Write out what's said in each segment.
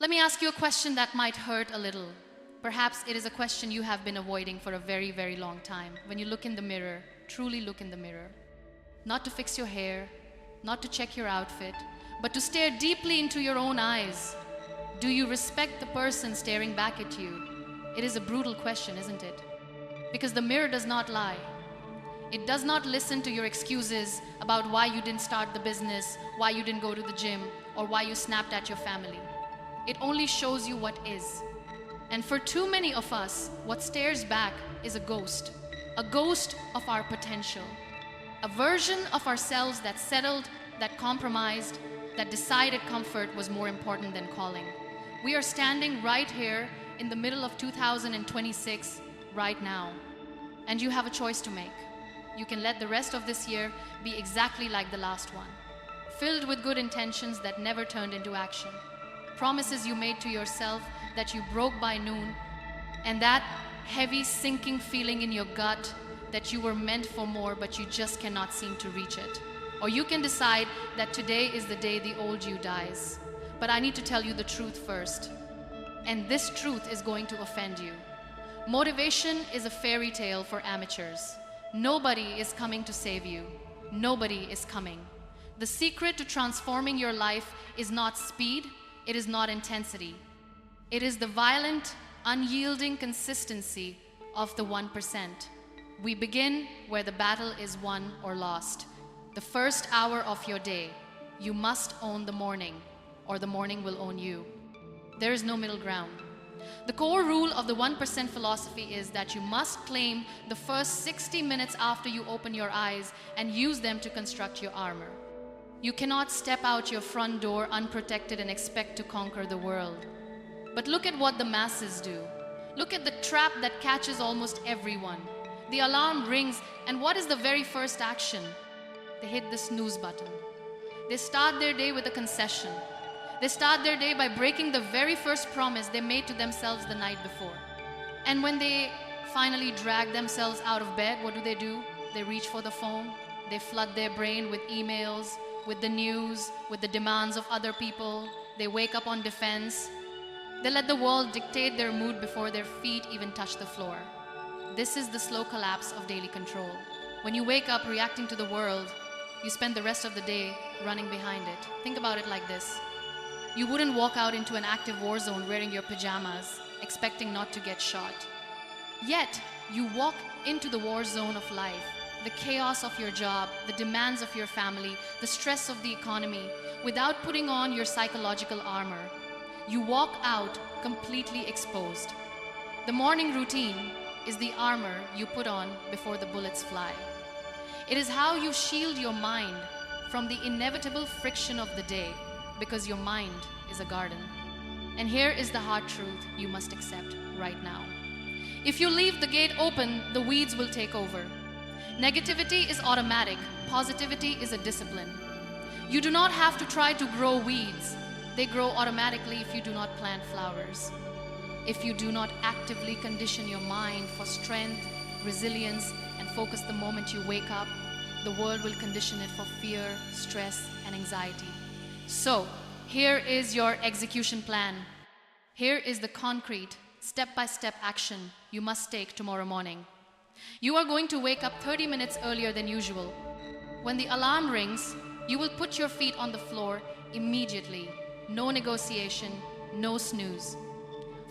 Let me ask you a question that might hurt a little. Perhaps it is a question you have been avoiding for a very, very long time. When you look in the mirror, truly look in the mirror. Not to fix your hair, not to check your outfit, but to stare deeply into your own eyes. Do you respect the person staring back at you? It is a brutal question, isn't it? Because the mirror does not lie. It does not listen to your excuses about why you didn't start the business, why you didn't go to the gym, or why you snapped at your family. It only shows you what is. And for too many of us, what stares back is a ghost of our potential, a version of ourselves that settled, that compromised, that decided comfort was more important than calling. We are standing right here in the middle of 2026 right now, and you have a choice to make. You can let the rest of this year be exactly like the last one, filled with good intentions that never turned into action, promises you made to yourself that you broke by noon, and that heavy sinking feeling in your gut that you were meant for more but you just cannot seem to reach it. Or you can decide that today is the day the old you dies. But I need to tell you the truth first, and this truth is going to offend you. Motivation is a fairy tale for amateurs. Nobody is coming to save you. Nobody is coming. The secret to transforming your life is not speed, it is not intensity. It is the violent, unyielding consistency of the 1%. We begin where the battle is won or lost. The first hour of your day, you must own the morning, or the morning will own you. There is no middle ground. The core rule of the 1% philosophy is that you must claim the first 60 minutes after you open your eyes and use them to construct your armor. You cannot step out your front door unprotected and expect to conquer the world. But look at what the masses do. Look at the trap that catches almost everyone. The alarm rings, and what is the very first action? They hit the snooze button. They start their day with a concession. They start their day by breaking the very first promise they made to themselves the night before. And when they finally drag themselves out of bed, what do? They reach for the phone. They flood their brain with emails, with the news, with the demands of other people. They wake up on defense. They let the world dictate their mood before their feet even touch the floor. This is the slow collapse of daily control. When you wake up reacting to the world, you spend the rest of the day running behind it. Think about it like this. You wouldn't walk out into an active war zone wearing your pajamas, expecting not to get shot. Yet, you walk into the war zone of life, the chaos of your job, the demands of your family, the stress of the economy, without putting on your psychological armor. You walk out completely exposed. The morning routine is the armor you put on before the bullets fly. It is how you shield your mind from the inevitable friction of the day, because your mind is a garden. And here is the hard truth you must accept right now. If you leave the gate open, the weeds will take over. Negativity is automatic. Positivity is a discipline. You do not have to try to grow weeds. They grow automatically if you do not plant flowers. If you do not actively condition your mind for strength, resilience, and focus the moment you wake up, the world will condition it for fear, stress, and anxiety. So, here is your execution plan. Here is the concrete, step-by-step action you must take tomorrow morning. You are going to wake up 30 minutes earlier than usual. When the alarm rings, you will put your feet on the floor immediately. No negotiation, no snooze.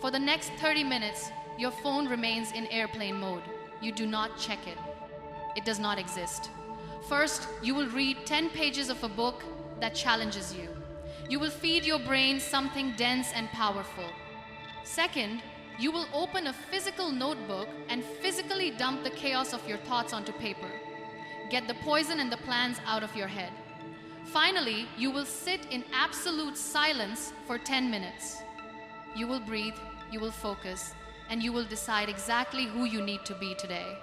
For the next 30 minutes, your phone remains in airplane mode. You do not check it. It does not exist. First, you will read 10 pages of a book that challenges you. You will feed your brain something dense and powerful. Second, you will open a physical notebook and physically dump the chaos of your thoughts onto paper. Get the poison and the plans out of your head. Finally, you will sit in absolute silence for 10 minutes. You will breathe, you will focus, and you will decide exactly who you need to be today.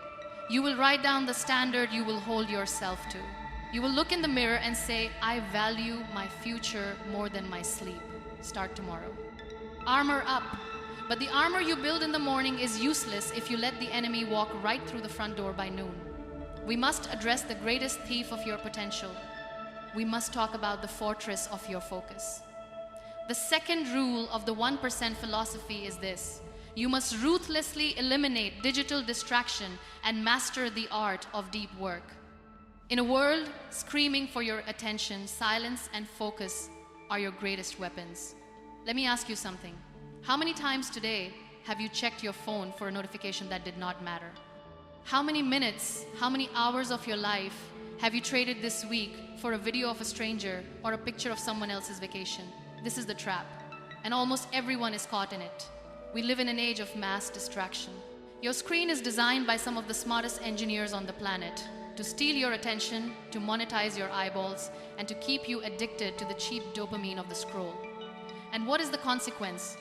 You will write down the standard you will hold yourself to. You will look in the mirror and say, I value my future more than my sleep. Start tomorrow. Armor up. But the armor you build in the morning is useless if you let the enemy walk right through the front door by noon. We must address the greatest thief of your potential. We must talk about the fortress of your focus. The second rule of the 1% philosophy is this: you must ruthlessly eliminate digital distraction and master the art of deep work. In a world screaming for your attention, silence and focus are your greatest weapons. Let me ask you something. How many times today have you checked your phone for a notification that did not matter? How many minutes, how many hours of your life have you traded this week for a video of a stranger or a picture of someone else's vacation? This is the trap, and almost everyone is caught in it. We live in an age of mass distraction. Your screen is designed by some of the smartest engineers on the planet to steal your attention, to monetize your eyeballs, and to keep you addicted to the cheap dopamine of the scroll. And what is the consequence?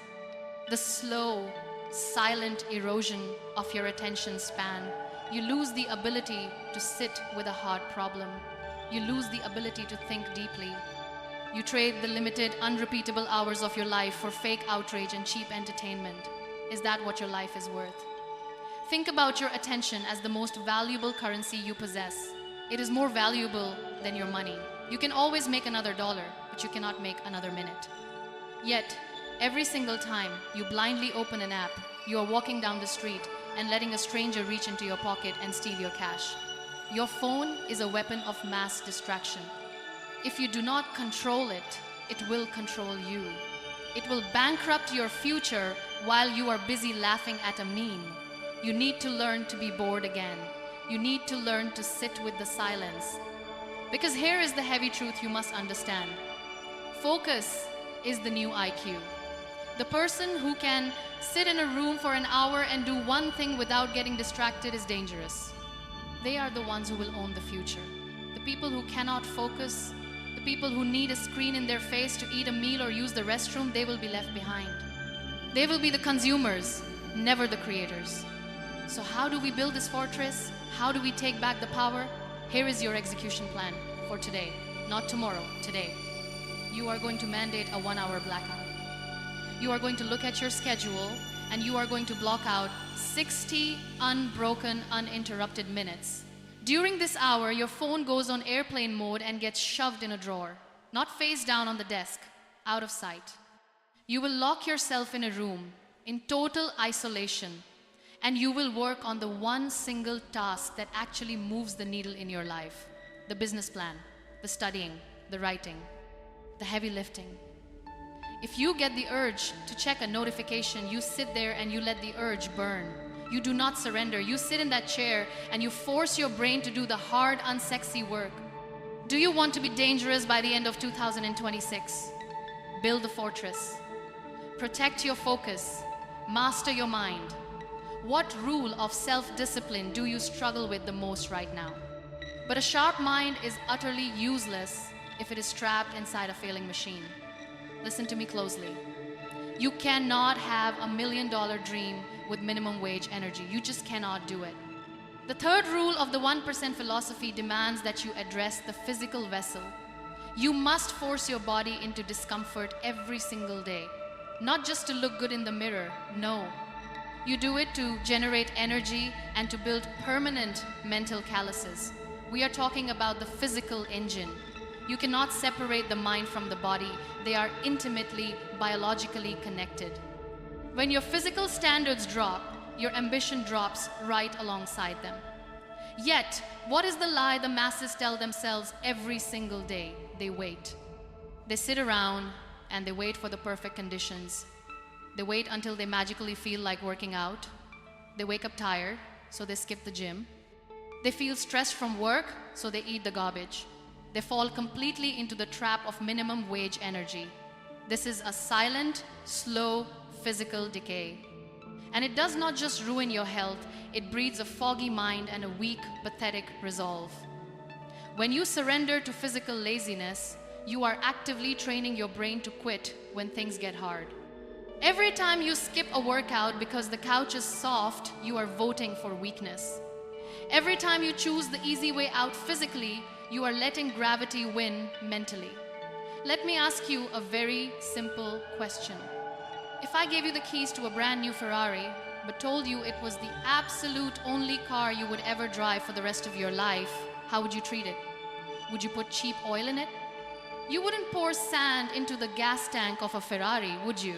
The slow, silent erosion of your attention span. You lose the ability to sit with a hard problem. You lose the ability to think deeply. You trade the limited, unrepeatable hours of your life for fake outrage and cheap entertainment. Is that what your life is worth? Think about your attention as the most valuable currency you possess. It is more valuable than your money. You can always make another dollar, but you cannot make another minute. Yet, every single time you blindly open an app, you are walking down the street and letting a stranger reach into your pocket and steal your cash. Your phone is a weapon of mass distraction. If you do not control it, it will control you. It will bankrupt your future while you are busy laughing at a meme. You need to learn to be bored again. You need to learn to sit with the silence. Because here is the heavy truth you must understand. Focus is the new IQ. The person who can sit in a room for an hour and do one thing without getting distracted is dangerous. They are the ones who will own the future. The people who cannot focus, the people who need a screen in their face to eat a meal or use the restroom, they will be left behind. They will be the consumers, never the creators. So how do we build this fortress? How do we take back the power? Here is your execution plan for today, not tomorrow, today. You are going to mandate a 1-hour blackout. You are going to look at your schedule and you are going to block out 60 unbroken, uninterrupted minutes. During this hour, your phone goes on airplane mode and gets shoved in a drawer, not face down on the desk, out of sight. You will lock yourself in a room in total isolation, and you will work on the one single task that actually moves the needle in your life: the business plan, the studying, the writing, the heavy lifting. If you get the urge to check a notification, you sit there and you let the urge burn. You do not surrender. You sit in that chair and you force your brain to do the hard, unsexy work. Do you want to be dangerous by the end of 2026? Build a fortress. Protect your focus. Master your mind. What rule of self-discipline do you struggle with the most right now? But a sharp mind is utterly useless if it is trapped inside a failing machine. Listen to me closely. You cannot have $1 million dream with minimum wage energy. You just cannot do it. The third rule of the 1% philosophy demands that you address the physical vessel. You must force your body into discomfort every single day. Not just to look good in the mirror, no. You do it to generate energy and to build permanent mental calluses. We are talking about the physical engine. You cannot separate the mind from the body. They are intimately, biologically connected. When your physical standards drop, your ambition drops right alongside them. Yet, what is the lie the masses tell themselves every single day? They wait. They sit around and they wait for the perfect conditions. They wait until they magically feel like working out. They wake up tired, so they skip the gym. They feel stressed from work, so they eat the garbage. They fall completely into the trap of minimum wage energy. This is a silent, slow, physical decay. And it does not just ruin your health, it breeds a foggy mind and a weak, pathetic resolve. When you surrender to physical laziness, you are actively training your brain to quit when things get hard. Every time you skip a workout because the couch is soft, you are voting for weakness. Every time you choose the easy way out physically, you are letting gravity win mentally. Let me ask you a very simple question. If I gave you the keys to a brand new Ferrari, but told you it was the absolute only car you would ever drive for the rest of your life, how would you treat it? Would you put cheap oil in it? You wouldn't pour sand into the gas tank of a Ferrari, would you?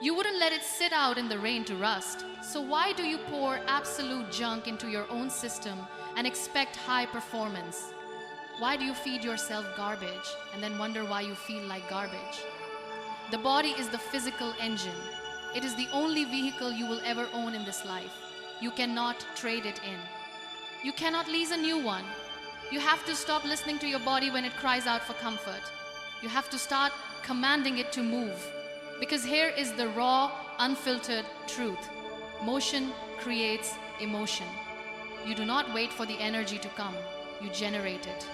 You wouldn't let it sit out in the rain to rust. So why do you pour absolute junk into your own system and expect high performance? Why do you feed yourself garbage and then wonder why you feel like garbage? The body is the physical engine. It is the only vehicle you will ever own in this life. You cannot trade it in. You cannot lease a new one. You have to stop listening to your body when it cries out for comfort. You have to start commanding it to move. Because here is the raw, unfiltered truth. Motion creates emotion. You do not wait for the energy to come. You generate it.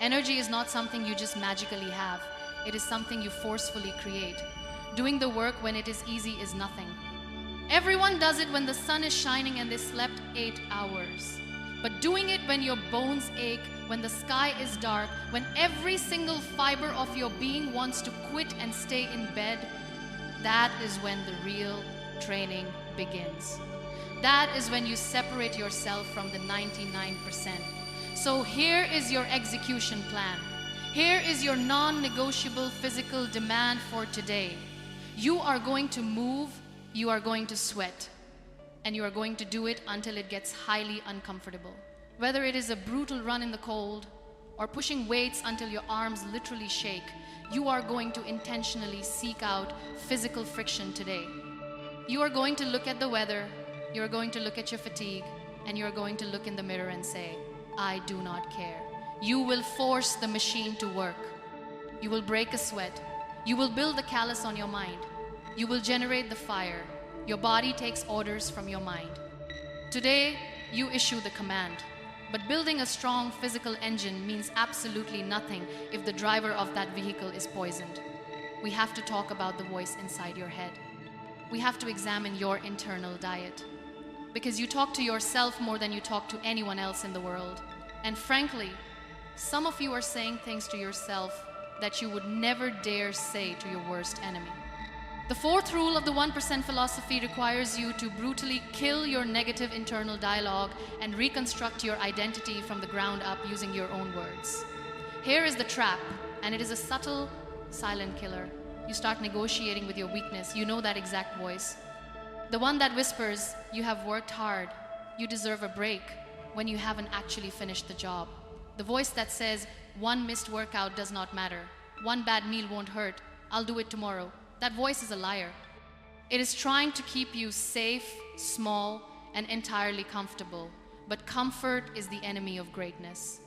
Energy is not something you just magically have. It is something you forcefully create. Doing the work when it is easy is nothing. Everyone does it when the sun is shining and they slept 8 hours. But doing it when your bones ache, when the sky is dark, when every single fiber of your being wants to quit and stay in bed, that is when the real training begins. That is when you separate yourself from the 99%. So here is your execution plan. Here is your non-negotiable physical demand for today. You are going to move, you are going to sweat. And you are going to do it until it gets highly uncomfortable. Whether it is a brutal run in the cold or pushing weights until your arms literally shake, you are going to intentionally seek out physical friction today. You are going to look at the weather, you are going to look at your fatigue, and you are going to look in the mirror and say, I do not care. You will force the machine to work. You will break a sweat. You will build the callus on your mind. You will generate the fire. Your body takes orders from your mind. Today, you issue the command. But building a strong physical engine means absolutely nothing if the driver of that vehicle is poisoned. We have to talk about the voice inside your head. We have to examine your internal diet. Because you talk to yourself more than you talk to anyone else in the world. And frankly, some of you are saying things to yourself that you would never dare say to your worst enemy. The fourth rule of the 1% philosophy requires you to brutally kill your negative internal dialogue and reconstruct your identity from the ground up using your own words. Here is the trap, and it is a subtle, silent killer. You start negotiating with your weakness. You know that exact voice. The one that whispers, you have worked hard, you deserve a break, when you haven't actually finished the job. The voice that says, one missed workout does not matter. One bad meal won't hurt. I'll do it tomorrow. That voice is a liar. It is trying to keep you safe, small, and entirely comfortable. But comfort is the enemy of greatness.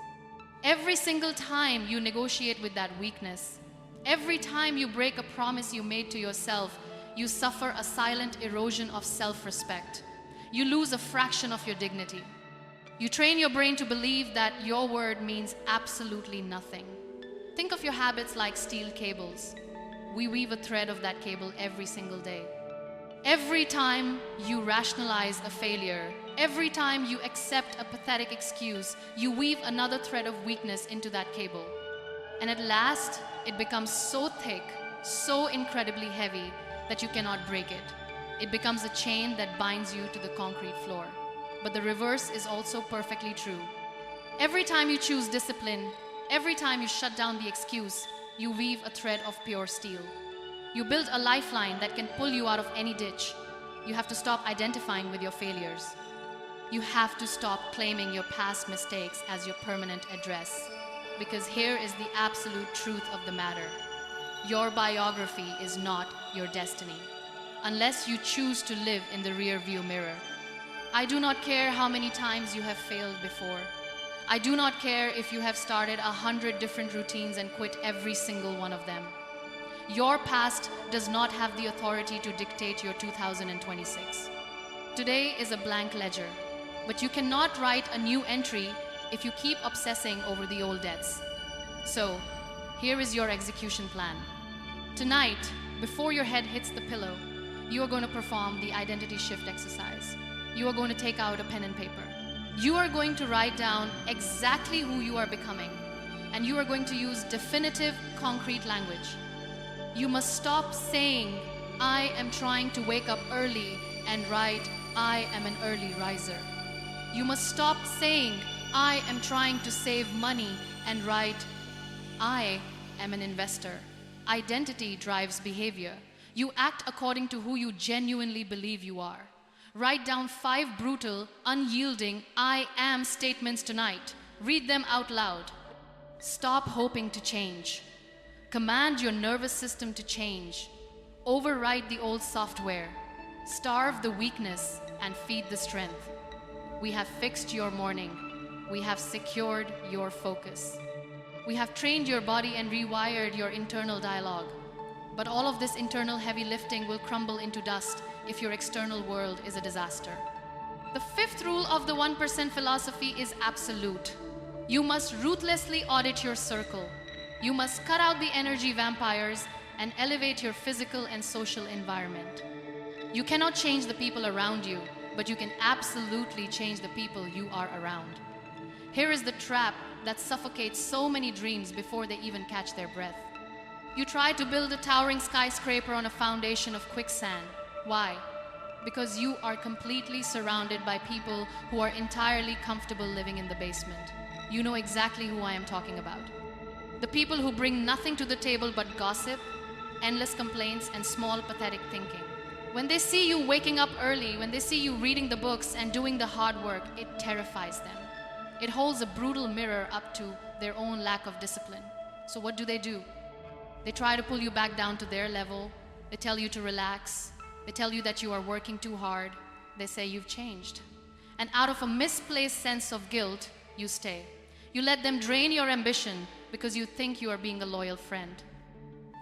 Every single time you negotiate with that weakness, every time you break a promise you made to yourself, you suffer a silent erosion of self-respect. You lose a fraction of your dignity. You train your brain to believe that your word means absolutely nothing. Think of your habits like steel cables. We weave a thread of that cable every single day. Every time you rationalize a failure, every time you accept a pathetic excuse, you weave another thread of weakness into that cable. And at last, it becomes so thick, so incredibly heavy, that you cannot break it. It becomes a chain that binds you to the concrete floor. But the reverse is also perfectly true. Every time you choose discipline, every time you shut down the excuse, you weave a thread of pure steel. You build a lifeline that can pull you out of any ditch. You have to stop identifying with your failures. You have to stop claiming your past mistakes as your permanent address. Because here is the absolute truth of the matter. Your biography is not your destiny, unless you choose to live in the rearview mirror. I do not care how many times you have failed before. I do not care if you have started 100 different routines and quit every single one of them. Your past does not have the authority to dictate your 2026. Today is a blank ledger, but you cannot write a new entry if you keep obsessing over the old debts. So, here is your execution plan. Tonight, before your head hits the pillow, you are going to perform the identity shift exercise. You are going to take out a pen and paper. You are going to write down exactly who you are becoming, and you are going to use definitive, concrete language. You must stop saying, I am trying to wake up early, and write, I am an early riser. You must stop saying, I am trying to save money, and write, I am an investor. Identity drives behavior. You act according to who you genuinely believe you are. Write down 5 brutal, unyielding I am statements tonight. Read them out loud. Stop hoping to change. Command your nervous system to change. Override the old software. Starve the weakness and feed the strength. We have fixed your morning. We have secured your focus. We have trained your body and rewired your internal dialogue. But all of this internal heavy lifting will crumble into dust if your external world is a disaster. The 5th rule of the 1% philosophy is absolute. You must ruthlessly audit your circle. You must cut out the energy vampires and elevate your physical and social environment. You cannot change the people around you, but you can absolutely change the people you are around. Here is the trap that suffocates so many dreams before they even catch their breath. You try to build a towering skyscraper on a foundation of quicksand. Why? Because you are completely surrounded by people who are entirely comfortable living in the basement. You know exactly who I am talking about. The people who bring nothing to the table but gossip, endless complaints, and small, pathetic thinking. When they see you waking up early, when they see you reading the books and doing the hard work, it terrifies them. It holds a brutal mirror up to their own lack of discipline. So what do? They try to pull you back down to their level. They tell you to relax. They tell you that you are working too hard. They say you've changed. And out of a misplaced sense of guilt, you stay. You let them drain your ambition because you think you are being a loyal friend.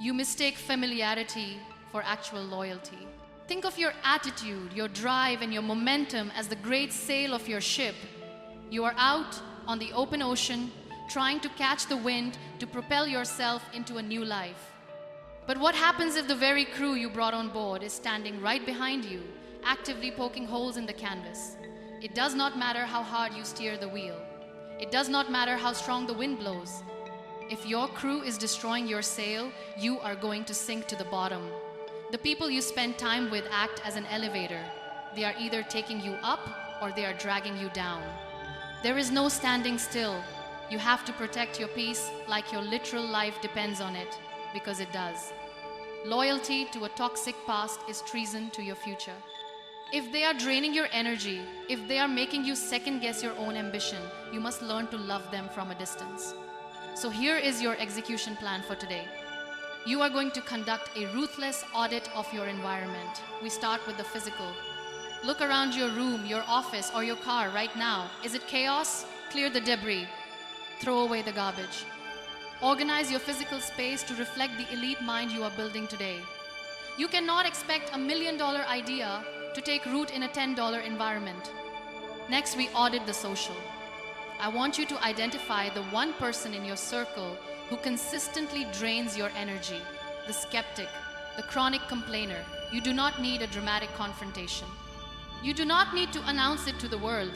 You mistake familiarity for actual loyalty. Think of your attitude, your drive, and your momentum as the great sail of your ship. You are out on the open ocean, trying to catch the wind to propel yourself into a new life. But what happens if the very crew you brought on board is standing right behind you, actively poking holes in the canvas? It does not matter how hard you steer the wheel. It does not matter how strong the wind blows. If your crew is destroying your sail, you are going to sink to the bottom. The people you spend time with act as an elevator. They are either taking you up or they are dragging you down. There is no standing still. You have to protect your peace like your literal life depends on it, because it does. Loyalty to a toxic past is treason to your future. If they are draining your energy, if they are making you second-guess your own ambition, you must learn to love them from a distance. So here is your execution plan for today. You are going to conduct a ruthless audit of your environment. We start with the physical. Look around your room, your office, or your car right now. Is it chaos? Clear the debris. Throw away the garbage. Organize your physical space to reflect the elite mind you are building today. You cannot expect $1 million idea to take root in a $10 environment. Next, we audit the social. I want you to identify the one person in your circle who consistently drains your energy, the skeptic, the chronic complainer. You do not need a dramatic confrontation. You do not need to announce it to the world.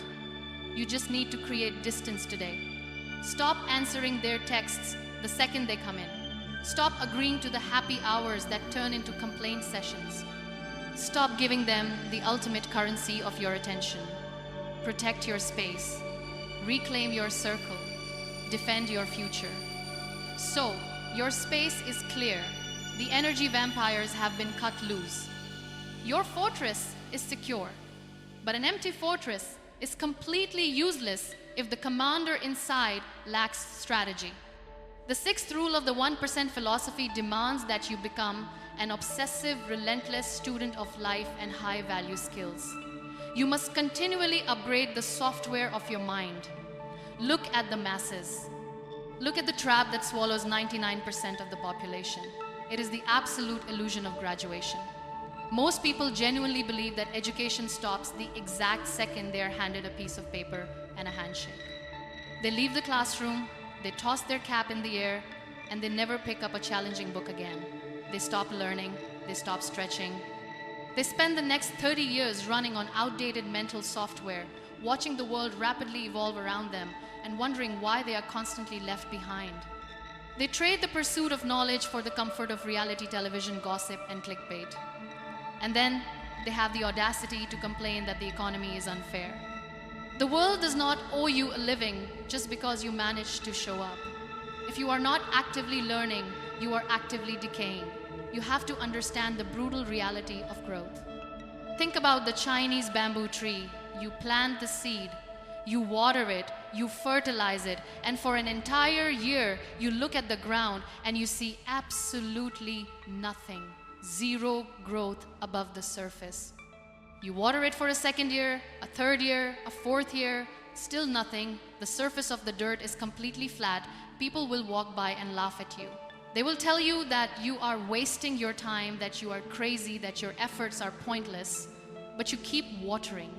You just need to create distance today. Stop answering their texts the second they come in. Stop agreeing to the happy hours that turn into complaint sessions. Stop giving them the ultimate currency of your attention. Protect your space. Reclaim your circle. Defend your future. So, your space is clear. The energy vampires have been cut loose. Your fortress is secure. But an empty fortress is completely useless if the commander inside lacks strategy. The 6th rule of the 1% philosophy demands that you become an obsessive, relentless student of life and high-value skills. You must continually upgrade the software of your mind. Look at the masses. Look at the trap that swallows 99% of the population. It is the absolute illusion of graduation. Most people genuinely believe that education stops the exact second they are handed a piece of paper and a handshake. They leave the classroom, they toss their cap in the air, and they never pick up a challenging book again. They stop learning, they stop stretching. They spend the next 30 years running on outdated mental software, watching the world rapidly evolve around them, and wondering why they are constantly left behind. They trade the pursuit of knowledge for the comfort of reality television gossip and clickbait. And then they have the audacity to complain that the economy is unfair. The world does not owe you a living just because you managed to show up. If you are not actively learning, you are actively decaying. You have to understand the brutal reality of growth. Think about the Chinese bamboo tree. You plant the seed, you water it, you fertilize it, and for an entire year, you look at the ground and you see absolutely nothing. Zero growth above the surface. You water it for a second year, a third year, a fourth year, still nothing. The surface of the dirt is completely flat. People will walk by and laugh at you. They will tell you that you are wasting your time, that you are crazy, that your efforts are pointless, but you keep watering.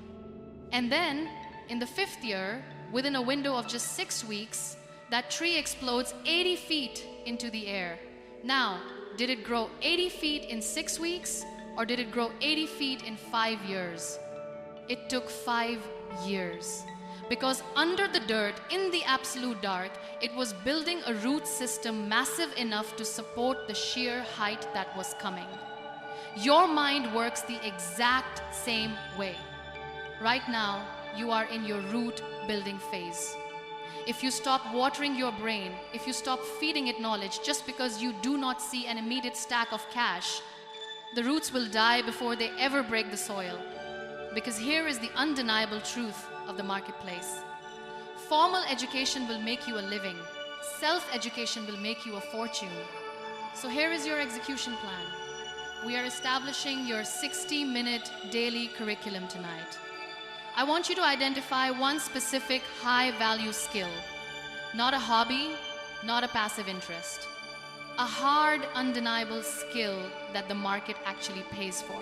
And then, in the fifth year, within a window of just 6 weeks, that tree explodes 80 feet into the air. Now, did it grow 80 feet in 6 weeks, or did it grow 80 feet in 5 years? It took 5 years. Because under the dirt, in the absolute dark, it was building a root system massive enough to support the sheer height that was coming. Your mind works the exact same way. Right now, you are in your root building phase. If you stop watering your brain, if you stop feeding it knowledge just because you do not see an immediate stack of cash, the roots will die before they ever break the soil. Because here is the undeniable truth of the marketplace. Formal education will make you a living. Self-education will make you a fortune. So here is your execution plan. We are establishing your 60-minute daily curriculum tonight. I want you to identify one specific high-value skill, not a hobby, not a passive interest. A hard, undeniable skill that the market actually pays for.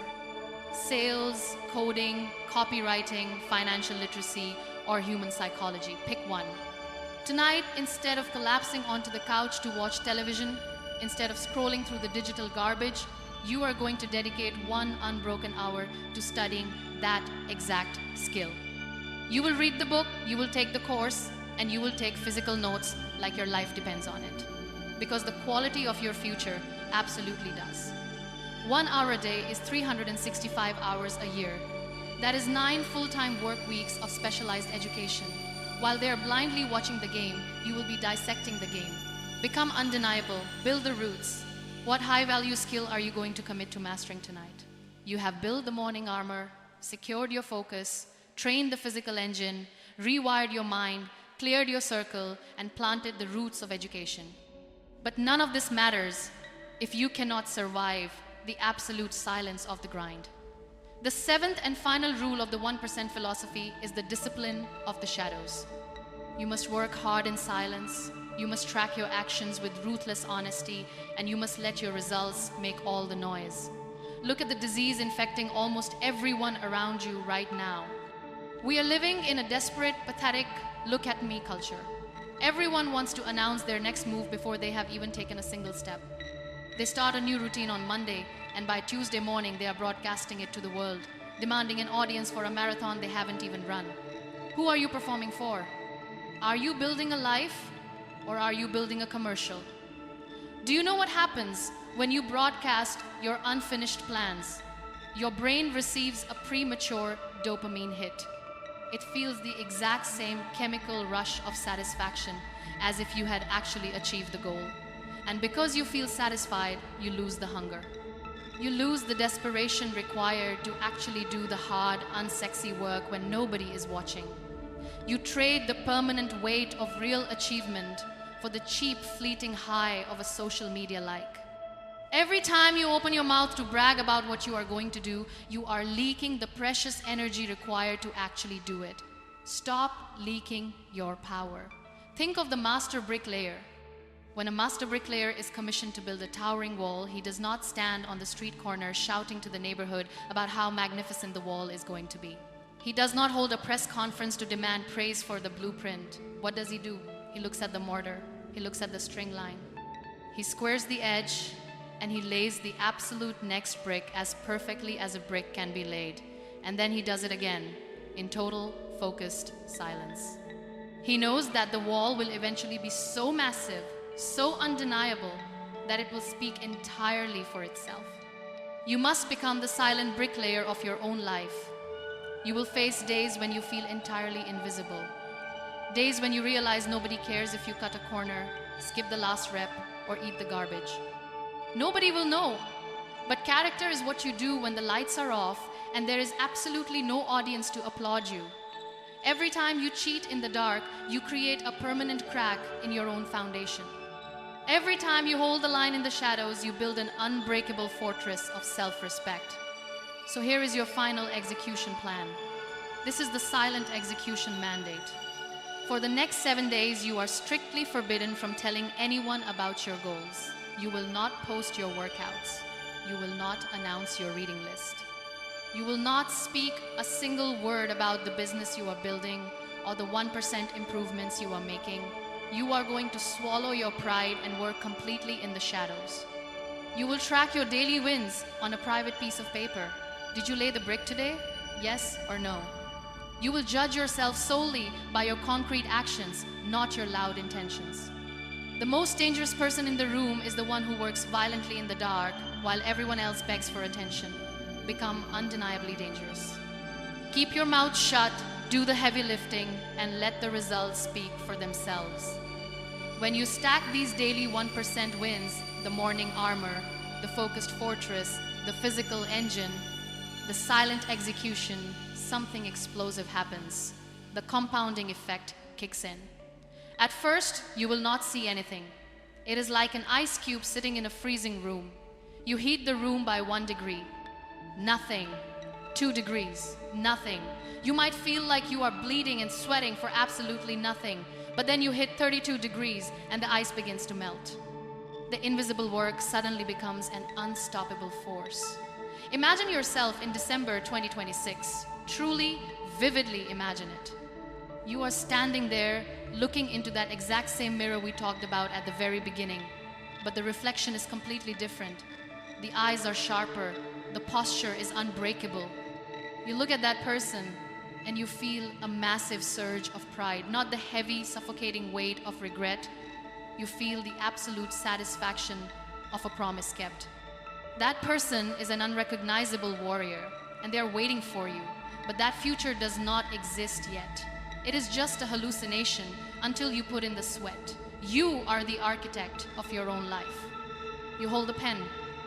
Sales, coding, copywriting, financial literacy, or human psychology. Pick one. Tonight, instead of collapsing onto the couch to watch television, instead of scrolling through the digital garbage, you are going to dedicate 1 unbroken hour to studying that exact skill. You will read the book, you will take the course, and you will take physical notes like your life depends on it. Because the quality of your future absolutely does. 1 hour a day is 365 hours a year. That is 9 full-time work weeks of specialized education. While they are blindly watching the game, you will be dissecting the game. Become undeniable, build the roots. What high-value skill are you going to commit to mastering tonight? You have built the morning armor, secured your focus, trained the physical engine, rewired your mind, cleared your circle, and planted the roots of education. But none of this matters if you cannot survive the absolute silence of the grind. The 7th and final rule of the 1% philosophy is the discipline of the shadows. You must work hard in silence, you must track your actions with ruthless honesty, and you must let your results make all the noise. Look at the disease infecting almost everyone around you right now. We are living in a desperate, pathetic, look-at-me culture. Everyone wants to announce their next move before they have even taken a single step. They start a new routine on Monday, and by Tuesday morning they are broadcasting it to the world, demanding an audience for a marathon they haven't even run. Who are you performing for? Are you building a life, or are you building a commercial? Do you know what happens when you broadcast your unfinished plans? Your brain receives a premature dopamine hit. It feels the exact same chemical rush of satisfaction as if you had actually achieved the goal. And because you feel satisfied, you lose the hunger. You lose the desperation required to actually do the hard, unsexy work when nobody is watching. You trade the permanent weight of real achievement for the cheap, fleeting high of a social media like. Every time you open your mouth to brag about what you are going to do, you are leaking the precious energy required to actually do it. Stop leaking your power. Think of the master bricklayer. When a master bricklayer is commissioned to build a towering wall, he does not stand on the street corner shouting to the neighborhood about how magnificent the wall is going to be. He does not hold a press conference to demand praise for the blueprint. What does he do? He looks at the mortar. He looks at the string line. He squares the edge, and he lays the absolute next brick as perfectly as a brick can be laid. And then he does it again, in total, focused silence. He knows that the wall will eventually be so massive, so undeniable, that it will speak entirely for itself. You must become the silent bricklayer of your own life. You will face days when you feel entirely invisible. Days when you realize nobody cares if you cut a corner, skip the last rep, or eat the garbage. Nobody will know. But character is what you do when the lights are off and there is absolutely no audience to applaud you. Every time you cheat in the dark, you create a permanent crack in your own foundation. Every time you hold the line in the shadows, you build an unbreakable fortress of self-respect. So here is your final execution plan. This is the silent execution mandate. For the next 7 days, you are strictly forbidden from telling anyone about your goals. You will not post your workouts. You will not announce your reading list. You will not speak a single word about the business you are building or the 1% improvements you are making. You are going to swallow your pride and work completely in the shadows. You will track your daily wins on a private piece of paper. Did you lay the brick today? Yes or no? You will judge yourself solely by your concrete actions, not your loud intentions. The most dangerous person in the room is the one who works violently in the dark while everyone else begs for attention. Become undeniably dangerous. Keep your mouth shut, do the heavy lifting, and let the results speak for themselves. When you stack these daily 1% wins, the morning armor, the focused fortress, the physical engine, the silent execution, something explosive happens. The compounding effect kicks in. At first, you will not see anything. It is like an ice cube sitting in a freezing room. You heat the room by 1 degree. Nothing. 2 degrees. Nothing. You might feel like you are bleeding and sweating for absolutely nothing, but then you hit 32 degrees and the ice begins to melt. The invisible work suddenly becomes an unstoppable force. Imagine yourself in December 2026. Truly, vividly imagine it. You are standing there looking into that exact same mirror we talked about at the very beginning, but the reflection is completely different. The eyes are sharper, the posture is unbreakable. You look at that person and you feel a massive surge of pride, not the heavy, suffocating weight of regret. You feel the absolute satisfaction of a promise kept. That person is an unrecognizable warrior, and they are waiting for you, but that future does not exist yet. It is just a hallucination until you put in the sweat. You are the architect of your own life. You hold a pen.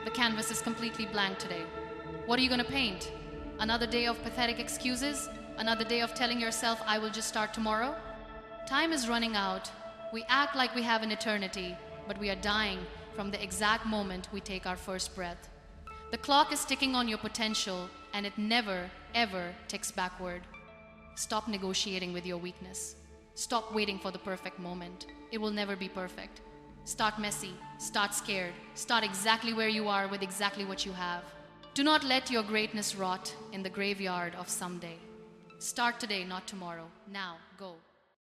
The canvas is completely blank today. What are you going to paint? Another day of pathetic excuses? Another day of telling yourself, I will just start tomorrow? Time is running out. We act like we have an eternity, but we are dying from the exact moment we take our first breath. The clock is ticking on your potential, and it never, ever ticks backward. Stop negotiating with your weakness. Stop waiting for the perfect moment. It will never be perfect. Start messy. Start scared. Start exactly where you are with exactly what you have. Do not let your greatness rot in the graveyard of someday. Start today, not tomorrow. Now, go.